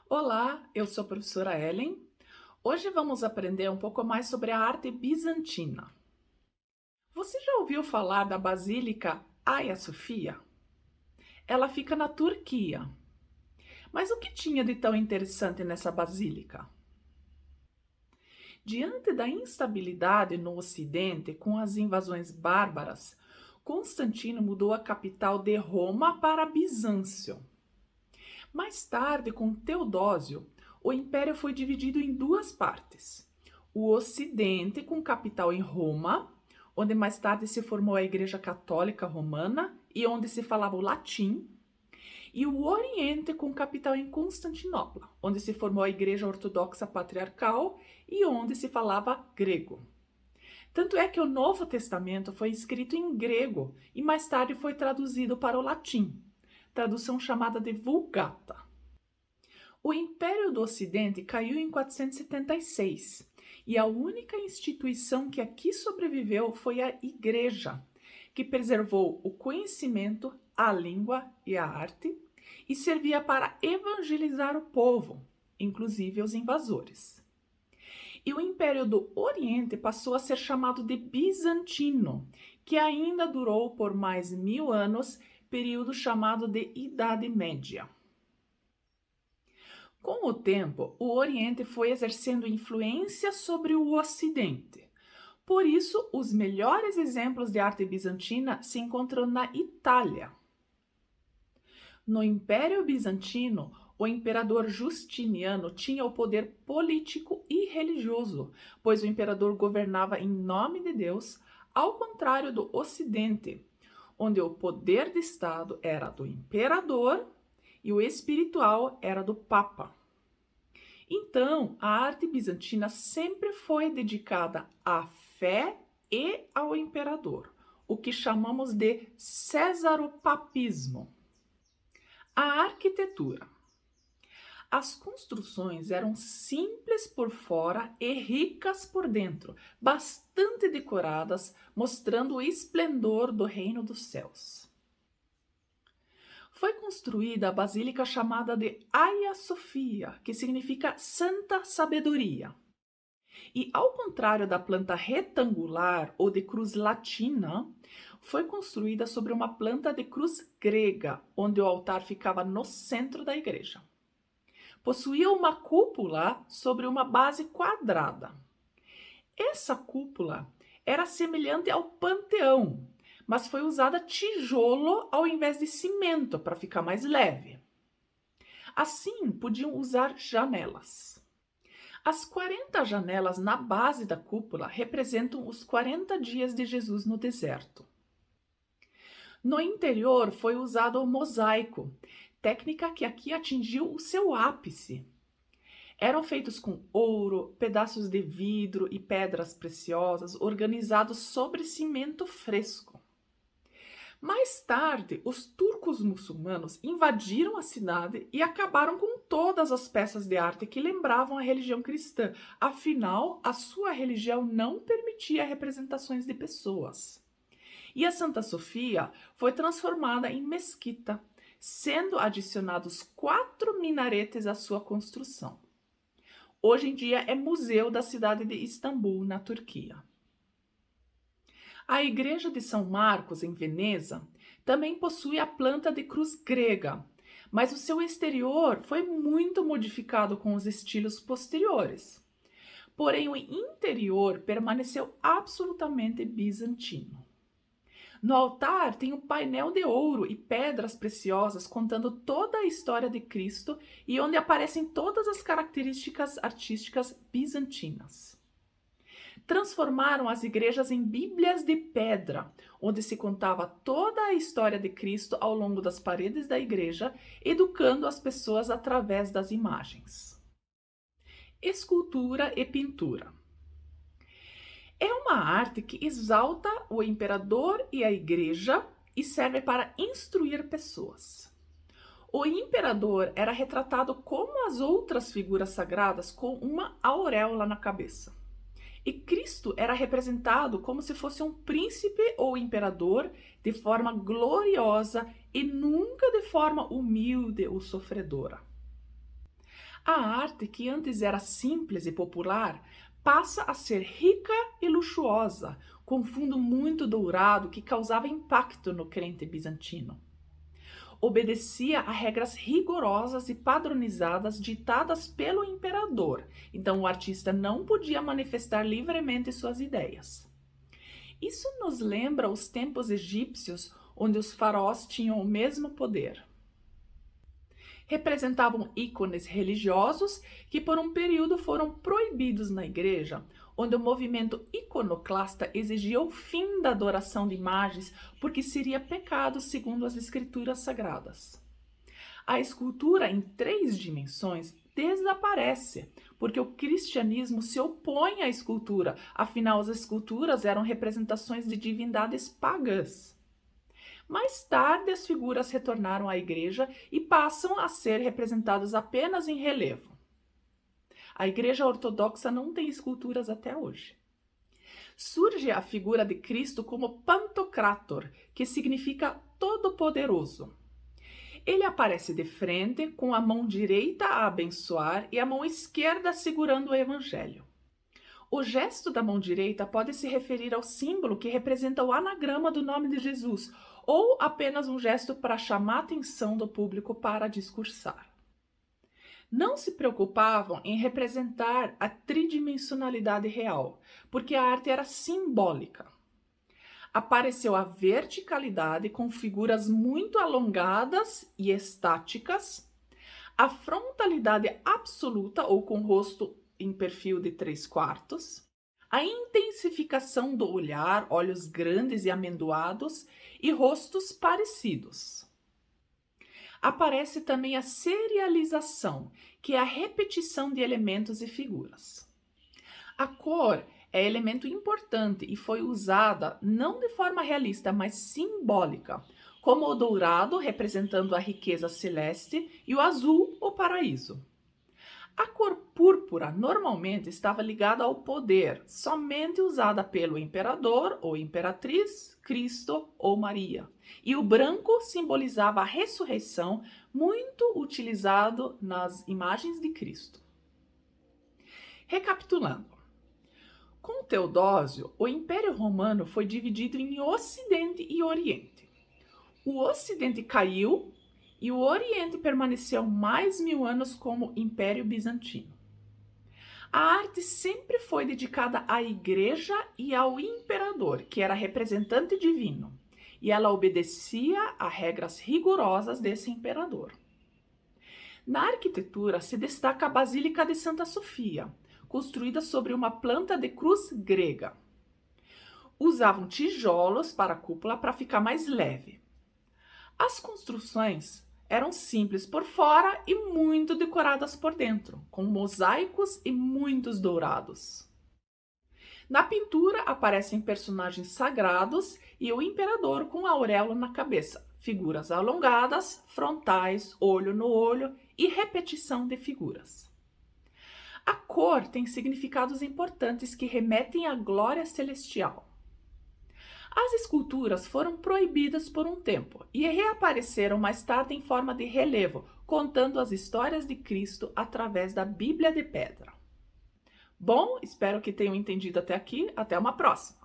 Olá, eu sou a professora Ellen. Hoje vamos aprender um pouco mais sobre a arte bizantina. Você já ouviu falar da Basílica Hagia Sophia? Ela fica na Turquia. Mas o que tinha de tão interessante nessa basílica? Diante da instabilidade no Ocidente com as invasões bárbaras, Constantino mudou a capital de Roma para Bizâncio. Mais tarde, com Teodósio, o império foi dividido em duas partes. O Ocidente, com capital em Roma, onde mais tarde se formou a Igreja Católica Romana e onde se falava o latim, e o Oriente, com capital em Constantinopla, onde se formou a Igreja Ortodoxa Patriarcal e onde se falava grego. Tanto é que o Novo Testamento foi escrito em grego e mais tarde foi traduzido para o latim, tradução chamada de Vulgata. O Império do Ocidente caiu em 476 e a única instituição que aqui sobreviveu foi a Igreja, que preservou o conhecimento, a língua e a arte e servia para evangelizar o povo, inclusive os invasores. E o Império do Oriente passou a ser chamado de Bizantino, que ainda durou por mais 1000 anos, período chamado de Idade Média. Com o tempo, o Oriente foi exercendo influência sobre o Ocidente. Por isso, os melhores exemplos de arte bizantina se encontram na Itália. No Império Bizantino, o imperador Justiniano tinha o poder político e religioso, pois o imperador governava em nome de Deus, ao contrário do Ocidente, onde o poder de Estado era do imperador e o espiritual era do Papa. Então, a arte bizantina sempre foi dedicada à fé e ao imperador, o que chamamos de cesaropapismo. A arquitetura. As construções eram simples por fora e ricas por dentro, bastante decoradas, mostrando o esplendor do reino dos céus. Foi construída a basílica chamada de Hagia Sophia, que significa Santa Sabedoria. E ao contrário da planta retangular ou de cruz latina, foi construída sobre uma planta de cruz grega, onde o altar ficava no centro da igreja. Possuía uma cúpula sobre uma base quadrada. Essa cúpula era semelhante ao panteão, mas foi usada tijolo ao invés de cimento para ficar mais leve. Assim, podiam usar janelas. As 40 janelas na base da cúpula representam os 40 dias de Jesus no deserto. No interior foi usado o mosaico, técnica que aqui atingiu o seu ápice. Eram feitos com ouro, pedaços de vidro e pedras preciosas organizados sobre cimento fresco. Mais tarde, os turcos muçulmanos invadiram a cidade e acabaram com todas as peças de arte que lembravam a religião cristã. Afinal, a sua religião não permitia representações de pessoas. E a Santa Sofia foi transformada em mesquita, sendo adicionados 4 minaretes à sua construção. Hoje em dia é museu da cidade de Istambul, na Turquia. A Igreja de São Marcos, em Veneza, também possui a planta de cruz grega, mas o seu exterior foi muito modificado com os estilos posteriores. Porém, o interior permaneceu absolutamente bizantino. No altar tem um painel de ouro e pedras preciosas contando toda a história de Cristo e onde aparecem todas as características artísticas bizantinas. Transformaram as igrejas em bíblias de pedra, onde se contava toda a história de Cristo ao longo das paredes da igreja, educando as pessoas através das imagens. Escultura e pintura. É uma arte que exalta o imperador e a igreja e serve para instruir pessoas. O imperador era retratado como as outras figuras sagradas, com uma auréola na cabeça. E Cristo era representado como se fosse um príncipe ou imperador de forma gloriosa e nunca de forma humilde ou sofredora. A arte, que antes era simples e popular, passa a ser rica e luxuosa, com fundo muito dourado que causava impacto no crente bizantino. Obedecia a regras rigorosas e padronizadas ditadas pelo imperador, então o artista não podia manifestar livremente suas ideias. Isso nos lembra os tempos egípcios, onde os faraós tinham o mesmo poder. Representavam ícones religiosos que por um período foram proibidos na igreja, onde o movimento iconoclasta exigia o fim da adoração de imagens porque seria pecado segundo as escrituras sagradas. A escultura em 3 dimensões desaparece, porque o cristianismo se opõe à escultura, afinal as esculturas eram representações de divindades pagãs. Mais tarde, as figuras retornaram à igreja e passam a ser representadas apenas em relevo. A igreja ortodoxa não tem esculturas até hoje. Surge a figura de Cristo como Pantocrator, que significa todo-poderoso. Ele aparece de frente, com a mão direita a abençoar e a mão esquerda segurando o evangelho. O gesto da mão direita pode se referir ao símbolo que representa o anagrama do nome de Jesus, ou apenas um gesto para chamar a atenção do público para discursar. Não se preocupavam em representar a tridimensionalidade real, porque a arte era simbólica. Apareceu a verticalidade com figuras muito alongadas e estáticas, a frontalidade absoluta ou com rosto em perfil de 3/4, a intensificação do olhar, olhos grandes e amendoados e rostos parecidos. Aparece também a serialização, que é a repetição de elementos e figuras. A cor é elemento importante e foi usada não de forma realista, mas simbólica, como o dourado representando a riqueza celeste e o azul o paraíso. A cor púrpura normalmente estava ligada ao poder, somente usada pelo imperador ou imperatriz, Cristo ou Maria. E o branco simbolizava a ressurreição, muito utilizado nas imagens de Cristo. Recapitulando, com Teodósio, o Império Romano foi dividido em Ocidente e Oriente. O Ocidente caiu e o Oriente permaneceu mais 1000 anos como Império Bizantino. A arte sempre foi dedicada à igreja e ao imperador, que era representante divino, e ela obedecia a regras rigorosas desse imperador. Na arquitetura se destaca a Basílica de Santa Sofia, construída sobre uma planta de cruz grega. Usavam tijolos para a cúpula para ficar mais leve. As construções eram simples por fora e muito decoradas por dentro, com mosaicos e muitos dourados. Na pintura aparecem personagens sagrados e o imperador com a auréola na cabeça, figuras alongadas, frontais, olho no olho e repetição de figuras. A cor tem significados importantes que remetem à glória celestial. As esculturas foram proibidas por um tempo e reapareceram mais tarde em forma de relevo, contando as histórias de Cristo através da Bíblia de pedra. Bom, espero que tenham entendido até aqui. Até uma próxima!